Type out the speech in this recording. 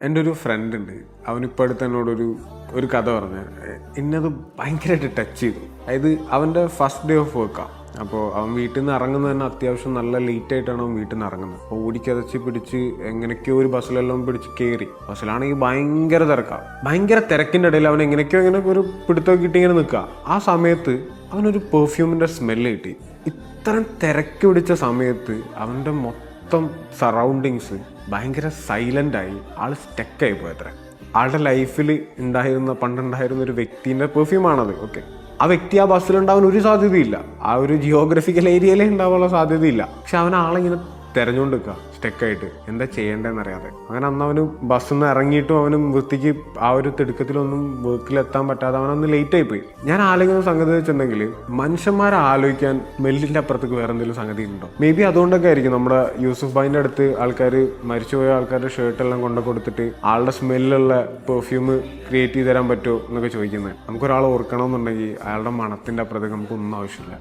എൻ്റെ ഒരു ഫ്രണ്ട് ഉണ്ട്. അവനിപ്പോൾ അടുത്ത് എന്നോടൊരു കഥ പറഞ്ഞു. എന്നത് ഭയങ്കരമായിട്ട് ടച്ച് ചെയ്തു. അതായത് അവൻ്റെ ഫസ്റ്റ് ഡേ ഓഫ് വർക്കാണ്. അപ്പോൾ അവൻ വീട്ടിൽ നിന്ന് ഇറങ്ങുന്നത് തന്നെ അത്യാവശ്യം നല്ല ലേറ്റ് ആയിട്ടാണ് അവൻ വീട്ടിൽ നിന്ന് ഇറങ്ങുന്നത്. അപ്പോൾ ഓടിക്കതച്ച് പിടിച്ച് എങ്ങനെയൊക്കെയോ ഒരു ബസ്സിലെല്ലാം പിടിച്ച് കയറി. ബസ്സിലാണെങ്കിൽ ഭയങ്കര തിരക്കാണ്. ഭയങ്കര തിരക്കിൻ്റെ ഇടയിൽ അവൻ എങ്ങനെയൊക്കെയോ ഇങ്ങനെ ഒരു പിടുത്തം കിട്ടി ഇങ്ങനെ നിൽക്കുക. ആ സമയത്ത് അവനൊരു പെർഫ്യൂമിൻ്റെ സ്മെല്ല് കിട്ടി. ഇത്രയും തിരക്ക് പിടിച്ച സമയത്ത് അവൻ്റെ മൊത്തം സറൗണ്ടിങ്സ് ഭയങ്കര സൈലൻ്റായി. ആൾ സ്റ്റക്കായി പോയത്ര. ആളുടെ ലൈഫിൽ പണ്ടുണ്ടായിരുന്ന ഒരു വ്യക്തിൻ്റെ പെർഫ്യൂമാണത്. ഓക്കെ, ആ വ്യക്തി ആ ബസ്സിലുണ്ടാവാൻ ഒരു സാധ്യതയില്ല. ആ ഒരു ജിയോഗ്രഫിക്കൽ ഏരിയയിലേ ഉണ്ടാവാനുള്ള സാധ്യതയില്ല. പക്ഷെ അവൻ ആളെങ്ങനെ തെരഞ്ഞുകൊണ്ട് നിൽക്കുക സ്റ്റക്കായിട്ട്, എന്താ ചെയ്യേണ്ടതെന്നറിയാതെ. അങ്ങനെ അന്ന് അവന് ബസ്സിൽ നിന്ന് ഇറങ്ങിയിട്ടും അവനും വൃത്തിക്ക് ആ ഒരു തിടുക്കത്തിലൊന്നും വർക്കിലെത്താൻ പറ്റാതെ അവനന്ന് ലേറ്റായി പോയി. ഞാൻ ആലോചിക്കുന്ന സംഗതി വെച്ചിട്ടുണ്ടെങ്കിൽ മനുഷ്യന്മാരെ ആലോചിക്കാൻ മെല്ലിൻ്റെ അപ്പുറത്തേക്ക് വേറെ എന്തെങ്കിലും സംഗതി ഉണ്ടോ? മേ ബി അതുകൊണ്ടൊക്കെ ആയിരിക്കും നമ്മുടെ യൂസുഫ് ഭായിൻ്റെ അടുത്ത് ആൾക്കാർ, മരിച്ചുപോയ ആൾക്കാരുടെ ഷർട്ടെല്ലാം കൊണ്ടു കൊടുത്തിട്ട് ആളുടെ സ്മെല്ലുള്ള പെർഫ്യൂം ക്രിയേറ്റ് ചെയ്ത് തരാൻ പറ്റുമോ എന്നൊക്കെ ചോദിക്കുന്നത്. നമുക്കൊരാൾ ഓർക്കണമെന്നുണ്ടെങ്കിൽ അയാളുടെ മണത്തിൻ്റെ അപ്പുറത്തേക്ക് നമുക്കൊന്നും ആവശ്യമില്ല.